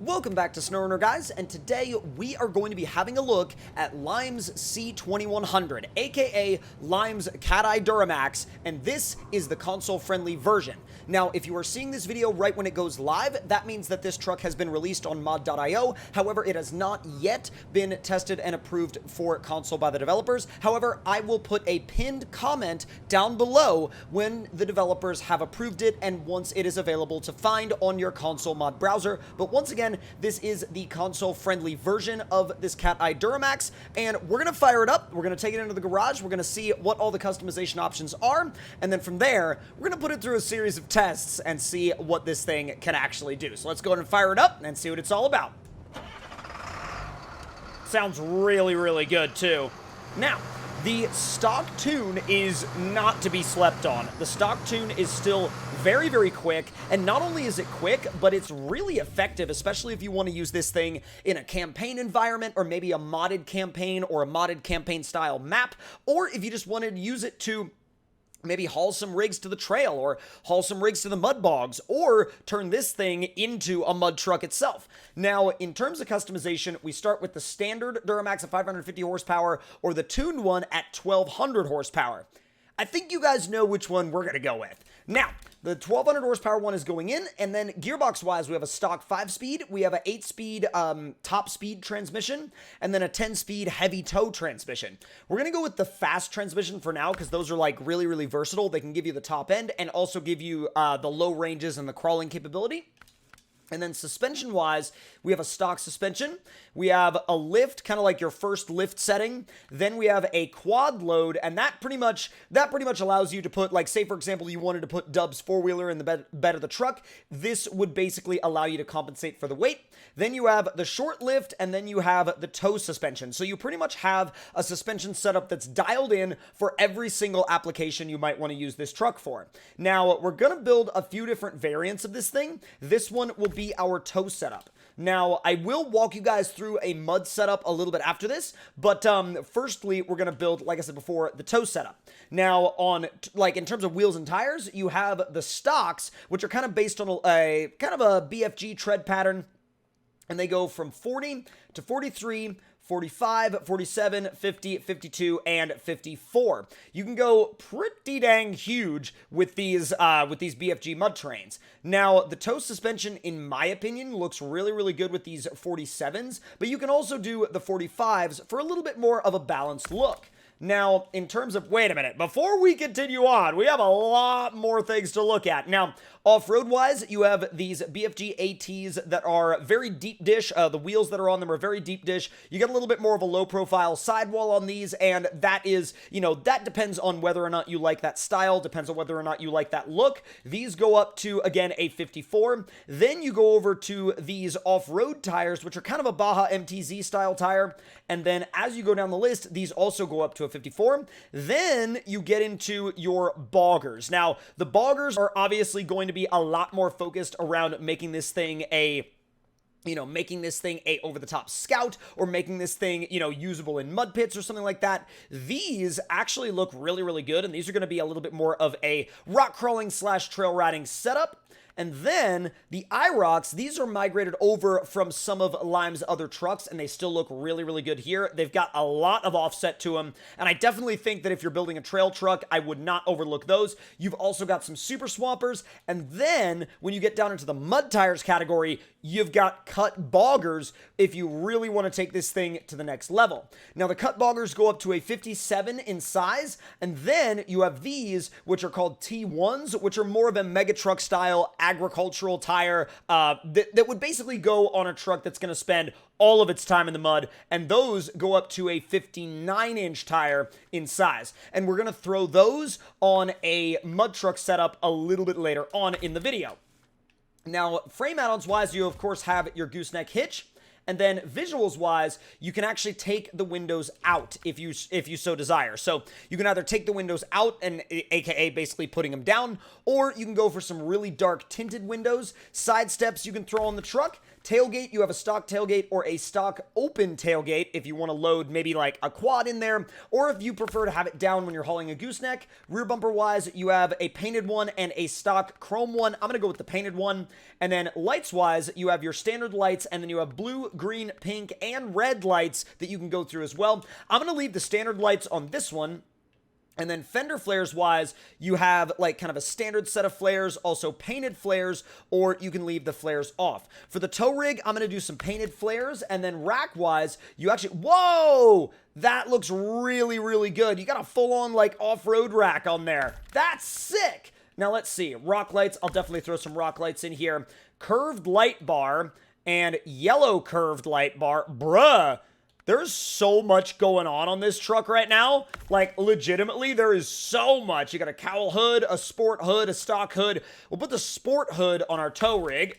Welcome back to SnowRunner, guys, and today we are going to be having a look at Lime's C2100, aka Lime's Cateye Duramax, and this is the console-friendly version. Now, if you are seeing this video right when it goes live, that means that this truck has been released on mod.io. However, it has not yet been tested and approved for console by the developers. However, I will put a pinned comment down below when the developers have approved it and once it is available to find on your console mod browser. But once again, this is the console-friendly version of this Cateye Duramax, and we're going to fire it up. We're going to take it into the garage. We're going to see what all the customization options are, and then from there, we're going to put it through a series of tests and see what this thing can actually do. So let's go ahead and fire it up and see what it's all about. Sounds really, really good, too. Now, the stock tune is not to be slept on. The stock tune is still very, very quick, and not only is it quick, but it's really effective, especially if you want to use this thing in a campaign environment, or maybe a modded campaign, or a modded campaign-style map, or if you just wanted to use it to maybe haul some rigs to the trail, or haul some rigs to the mud bogs, or turn this thing into a mud truck itself. Now, in terms of customization, we start with the standard Duramax at 550 horsepower, or the tuned one at 1200 horsepower. I think you guys know which one we're going to go with. Now, the 1200 horsepower one is going in, and then gearbox-wise, we have a stock 5-speed, we have an 8-speed top-speed transmission, and then a 10-speed heavy tow transmission. We're going to go with the fast transmission for now, because those are like really, really versatile. They can give you the top end, and also give you the low ranges and the crawling capability. And then suspension-wise, we have a stock suspension, we have a lift, kind of like your first lift setting, then we have a quad load, and that pretty much allows you to put, like, say for example, you wanted to put Dub's four-wheeler in the bed of the truck, this would basically allow you to compensate for the weight. Then you have the short lift, and then you have the tow suspension. So you pretty much have a suspension setup that's dialed in for every single application you might want to use this truck for. Now, we're going to build a few different variants of this thing. This one will be our tow setup. Now, I will walk you guys through a mud setup a little bit after this, but firstly, we're going to build, like I said before, the tow setup. Now, in terms of wheels and tires, you have the stocks, which are kind of based on a BFG tread pattern, and they go from 40 to 43, 45, 47, 50, 52, and 54. You can go pretty dang huge with these BFG mud trains. Now, the tow suspension, in my opinion, looks really, really good with these 47s, but you can also do the 45s for a little bit more of a balanced look. Now, in terms of, wait a minute, before we continue on, we have a lot more things to look at. Now, off-road-wise, you have these BFG ATs that are very deep dish. The wheels that are on them are very deep dish. You get a little bit more of a low-profile sidewall on these, and that is, that depends on whether or not you like that style, depends on whether or not you like that look. These go up to, again, a 54. Then you go over to these off-road tires, which are kind of a Baja MTZ style tire, and then as you go down the list, these also go up to a 54. Then you get into your boggers. Now, the boggers are obviously going to be a lot more focused around making this thing a over-the-top scout, or making this thing, usable in mud pits or something like that. These actually look really, really good, and these are going to be a little bit more of a rock crawling / trail riding setup. And then the IROCs, these are migrated over from some of Lime's other trucks, and they still look really, really good here. They've got a lot of offset to them, and I definitely think that if you're building a trail truck, I would not overlook those. You've also got some super swampers, and then when you get down into the mud tires category, you've got cut boggers if you really want to take this thing to the next level. Now, the cut boggers go up to a 57 in size, and then you have these, which are called T1s, which are more of a mega truck style agricultural tire that would basically go on a truck that's going to spend all of its time in the mud, and those go up to a 59-inch tire in size. And we're going to throw those on a mud truck setup a little bit later on in the video. Now, frame add-ons wise, you of course have your gooseneck hitch, and then visuals-wise, you can actually take the windows out if you so desire. So you can either take the windows out, and aka basically putting them down, or you can go for some really dark tinted windows. Side steps you can throw on the truck, tailgate, you have a stock tailgate or a stock open tailgate if you want to load maybe like a quad in there, or if you prefer to have it down when you're hauling a gooseneck. Rear bumper wise, you have a painted one and a stock chrome one. I'm going to go with the painted one. And then lights wise, you have your standard lights, and then you have blue, green, pink, and red lights that you can go through as well. I'm going to leave the standard lights on this one. And then fender flares wise, you have like kind of a standard set of flares, also painted flares, or you can leave the flares off. For the tow rig, I'm going to do some painted flares, and then rack wise, you actually, whoa, that looks really, really good. You got a full on like off-road rack on there. That's sick. Now let's see, rock lights, I'll definitely throw some rock lights in here. Curved light bar and yellow curved light bar, bruh. There's so much going on this truck right now. Like, legitimately, there is so much. You got a cowl hood, a sport hood, a stock hood. We'll put the sport hood on our tow rig.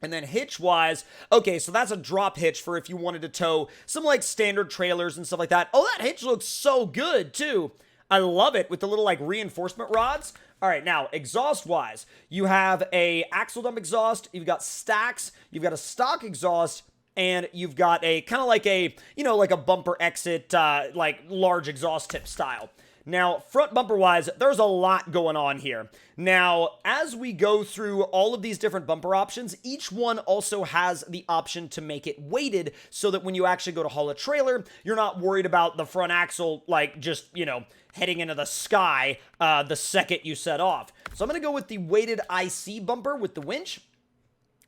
And then hitch-wise, okay, so that's a drop hitch for if you wanted to tow some, like, standard trailers and stuff like that. Oh, that hitch looks so good, too. I love it with the little, like, reinforcement rods. All right, now, exhaust-wise, you have a axle dump exhaust. You've got stacks. You've got a stock exhaust. And you've got a kind of like a, you know, like a bumper exit, like large exhaust tip style. Now, front bumper wise, there's a lot going on here. Now, as we go through all of these different bumper options, each one also has the option to make it weighted so that when you actually go to haul a trailer, you're not worried about the front axle, like just, you know, heading into the sky the second you set off. So I'm going to go with the weighted IC bumper with the winch.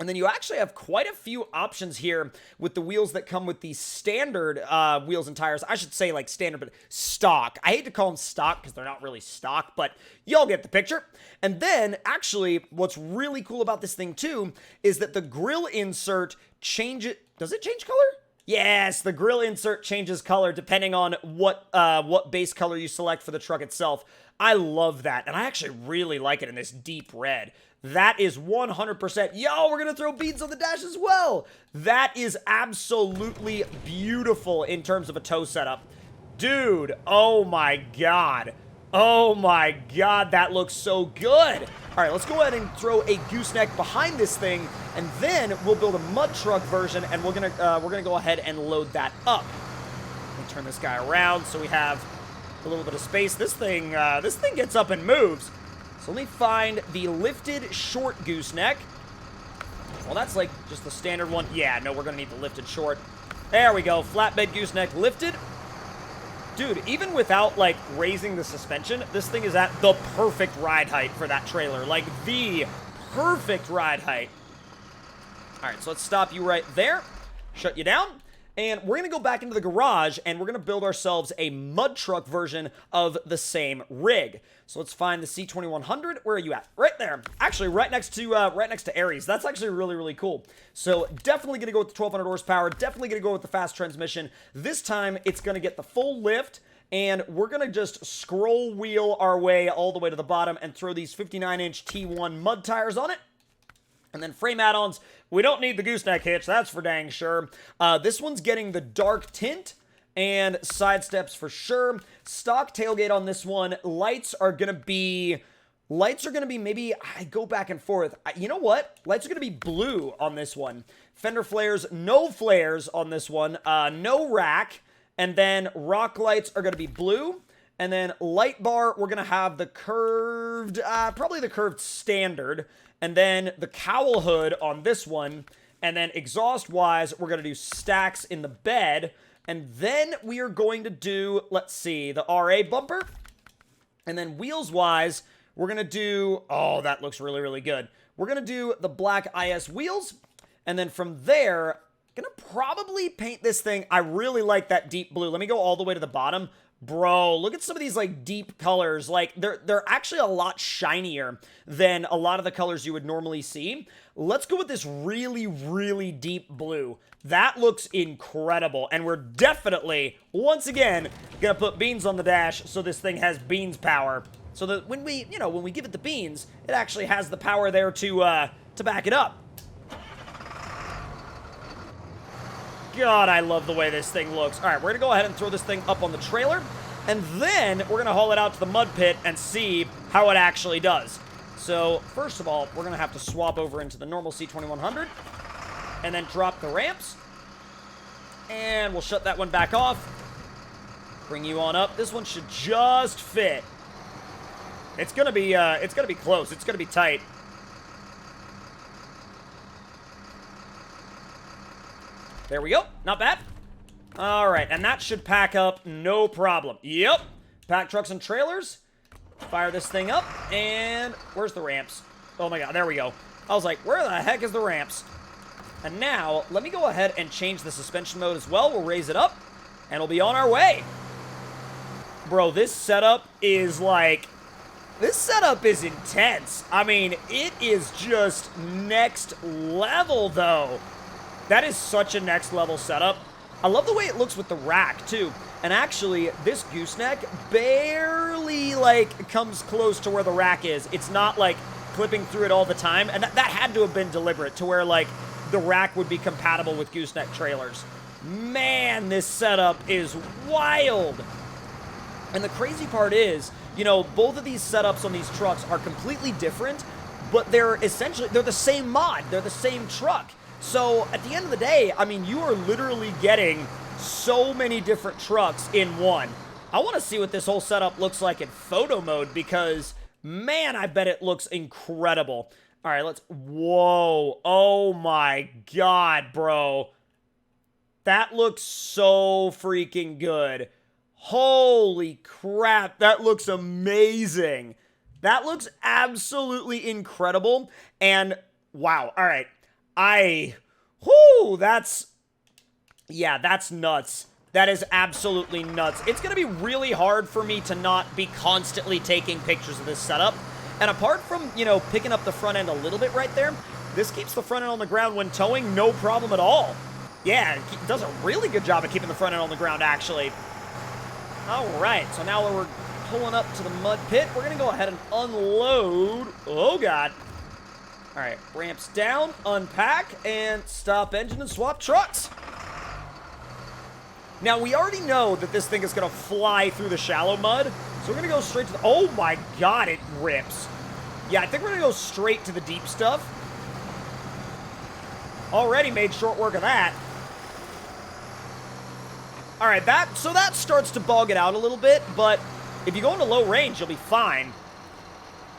And then you actually have quite a few options here with the wheels that come with the standard wheels and tires. I should say like standard, but stock. I hate to call them stock because they're not really stock, but y'all get the picture. And then actually what's really cool about this thing too is that the grill insert changes. Does it change color? Yes, the grill insert changes color depending on what base color you select for the truck itself. I love that, and I actually really like it in this deep red. That is 100%. Yo, we're going to throw beads on the dash as well. That is absolutely beautiful in terms of a tow setup. Dude, oh my God. Oh my God, that looks so good. All right, let's go ahead and throw a gooseneck behind this thing, and then we'll build a mud truck version, and we're gonna go ahead and load that up. Let me turn this guy around so we have a little bit of space. This thing gets up and moves. So let me find the lifted short gooseneck. Well, that's like just the standard one. Yeah, no, we're gonna need the lifted short. There we go, flatbed gooseneck lifted. Dude, even without, like, raising the suspension, this thing is at the perfect ride height for that trailer. Like, the perfect ride height. All right, so let's stop you right there. Shut you down. And we're going to go back into the garage, and we're going to build ourselves a mud truck version of the same rig. So let's find the C2100. Where are you at? Right there. Actually, right next to Aries. That's actually really, really cool. So definitely going to go with the 1200 horsepower. Definitely going to go with the fast transmission. This time, it's going to get the full lift, and we're going to just scroll wheel our way all the way to the bottom and throw these 59-inch T1 mud tires on it. And then frame add-ons, we don't need the gooseneck hitch, that's for dang sure. This one's getting the dark tint and side steps for sure. Stock tailgate on this one. Lights are going to be maybe, I go back and forth. You know what? Lights are going to be blue on this one. Fender flares, no flares on this one. No rack. And then rock lights are going to be blue. And then light bar, we're going to have the curved, probably the curved standard. And then the cowl hood on this one. And then exhaust-wise, we're going to do stacks in the bed. And then we are going to do, let's see, the RA bumper. And then wheels-wise, we're going to do, oh, that looks really, really good. We're going to do the black IS wheels. And then from there, going to probably paint this thing. I really like that deep blue. Let me go all the way to the bottom. Bro, look at some of these, like, deep colors. Like, they're actually a lot shinier than a lot of the colors you would normally see. Let's go with this really, really deep blue. That looks incredible. And we're definitely, once again, gonna put beans on the dash so this thing has beans power. So that when we give it the beans, it actually has the power there to back it up. God, I love the way this thing looks. All right, we're going to go ahead and throw this thing up on the trailer, and then we're going to haul it out to the mud pit and see how it actually does. So, first of all, we're going to have to swap over into the normal C2100. and then drop the ramps. And we'll shut that one back off. Bring you on up. This one should just fit. It's gonna be close. It's gonna be tight. There we go. Not bad. All right, and that should pack up no problem. Yep. Pack trucks and trailers. Fire this thing up, and where's the ramps? Oh my god, there we go. I was like, where the heck is the ramps? And now, let me go ahead and change the suspension mode as well. We'll raise it up, and we'll be on our way. Bro, this setup is like... This setup is intense. I mean, it is just next level, though. That is such a next level setup. I love the way it looks with the rack, too. And actually, this gooseneck barely, like, comes close to where the rack is. It's not, like, clipping through it all the time. And that had to have been deliberate to where, like, the rack would be compatible with gooseneck trailers. Man, this setup is wild. And the crazy part is, you know, both of these setups on these trucks are completely different, but they're the same mod. They're the same truck. So, at the end of the day, I mean, you are literally getting so many different trucks in one. I want to see what this whole setup looks like in photo mode because, man, I bet it looks incredible. All right, let's... Whoa. Oh, my God, bro. That looks so freaking good. Holy crap, that looks amazing. That looks absolutely incredible. And, wow, all right. That's nuts. That is absolutely nuts. It's going to be really hard for me to not be constantly taking pictures of this setup. And apart from, you know, picking up the front end a little bit right there, this keeps the front end on the ground when towing, no problem at all. Yeah, it does a really good job of keeping the front end on the ground, actually. All right, so now we're pulling up to the mud pit. We're going to go ahead and unload. Oh, God. All right, ramps down, unpack, and stop engine and swap trucks. Now, we already know that this thing is going to fly through the shallow mud, so we're going to go straight to the... Oh, my God, it rips. Yeah, I think we're going to go straight to the deep stuff. Already made short work of that. All right, so that starts to bog it out a little bit, but if you go into low range, you'll be fine.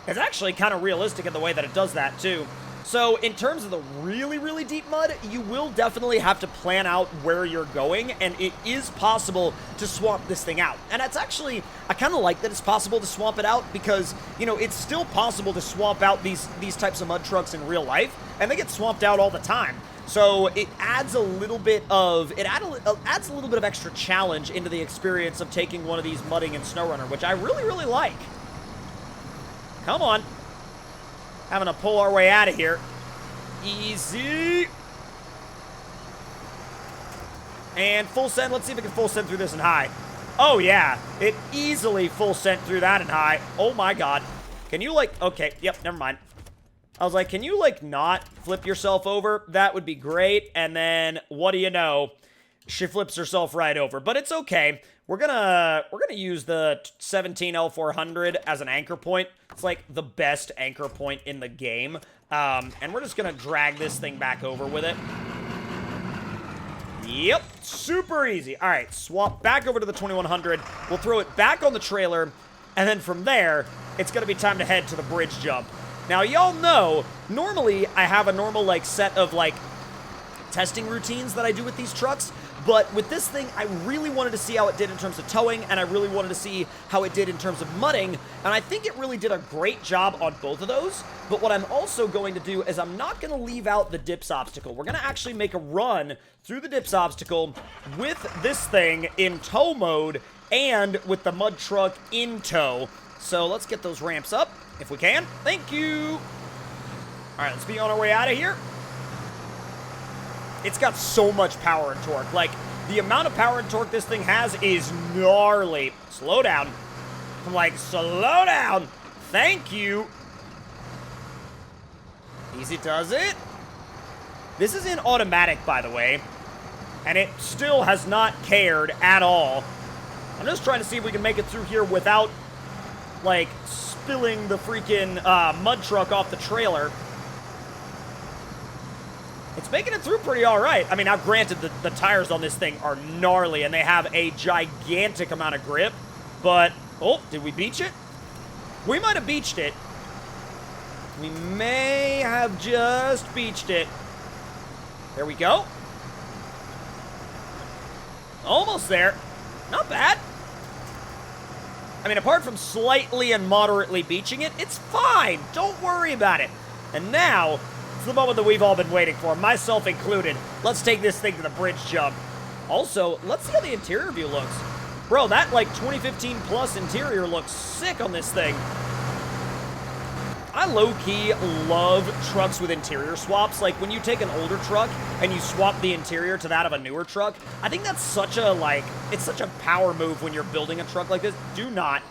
It's actually kind of realistic in the way that it does that, too. So, in terms of the really, really deep mud, you will definitely have to plan out where you're going, and it is possible to swamp this thing out. And that's actually, I kind of like that it's possible to swamp it out because, you know, it's still possible to swamp out these types of mud trucks in real life, and they get swamped out all the time. So it adds a little bit of, adds a little bit of extra challenge into the experience of taking one of these mudding in SnowRunner, which I really, really like. Come on. Having to pull our way out of here. Easy. And full send. Let's see if we can full send through this in high. Oh, yeah. It easily full sent through that in high. Oh, my God. Can you, like... Okay. Yep, never mind. I was like, can you, like, not flip yourself over? That would be great. And then, what do you know? She flips herself right over. But it's okay. We're gonna use the 17L400 as an anchor point. It's like the best anchor point in the game. And we're just gonna drag this thing back over with it. Yep, super easy. All right, swap back over to the 2100. We'll throw it back on the trailer. And then from there, it's gonna be time to head to the bridge jump. Now, y'all know, normally I have a normal, like, set of, like, testing routines that I do with these trucks. But with this thing, I really wanted to see how it did in terms of towing, and I really wanted to see how it did in terms of mudding, and I think it really did a great job on both of those. But what I'm also going to do is I'm not going to leave out the dips obstacle. We're going to actually make a run through the dips obstacle with this thing in tow mode and with the mud truck in tow. So let's get those ramps up if we can. Thank you. All right, let's be on our way out of here. It's got so much power and torque. Like, the amount of power and torque this thing has is gnarly. Slow down. I'm like, slow down. Thank you. Easy does it. This is in automatic, by the way. And it still has not cared at all. I'm just trying to see if we can make it through here without, like, spilling the freaking mud truck off the trailer. It's making it through pretty all right. I mean, now granted, the tires on this thing are gnarly, and they have a gigantic amount of grip, but, oh, did we beach it? We might have beached it. We may have just beached it. There we go. Almost there. Not bad. I mean, apart from slightly and moderately beaching it, it's fine. Don't worry about it. And now, it's the moment that we've all been waiting for, myself included. Let's take this thing to the bridge jump. Also, let's see how the interior view looks. Bro, that, like, 2015 plus interior looks sick on this thing. I low-key love trucks with interior swaps. Like, when you take an older truck and you swap the interior to that of a newer truck, I think that's such a, like, it's such a power move when you're building a truck like this. Do not.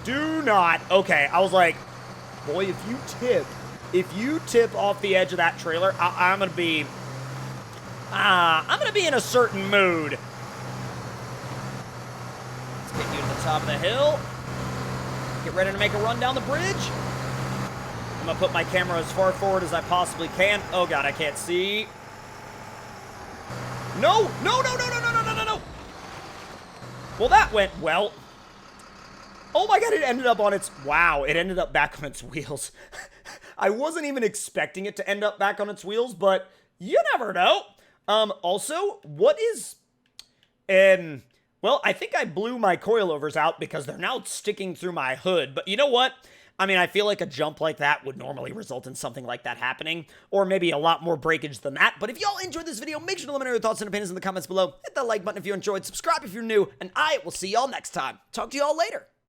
Okay, I was like, boy, if you tip off the edge of that trailer, I'm gonna be in a certain mood. Let's get you to the top of the hill. Get ready to make a run down the bridge. I'm gonna put my camera as far forward as I possibly can. Oh god, I can't see. No! Well, that went well. Oh my god, it ended up on its... Wow, it ended up back on its wheels. I wasn't even expecting it to end up back on its wheels, but you never know. Also, what is... well, I think I blew my coilovers out because they're now sticking through my hood. But you know what? I mean, I feel like a jump like that would normally result in something like that happening, or maybe a lot more breakage than that. But if y'all enjoyed this video, make sure to let me know your thoughts and opinions in the comments below. Hit that like button if you enjoyed, subscribe if you're new, and I will see y'all next time. Talk to y'all later.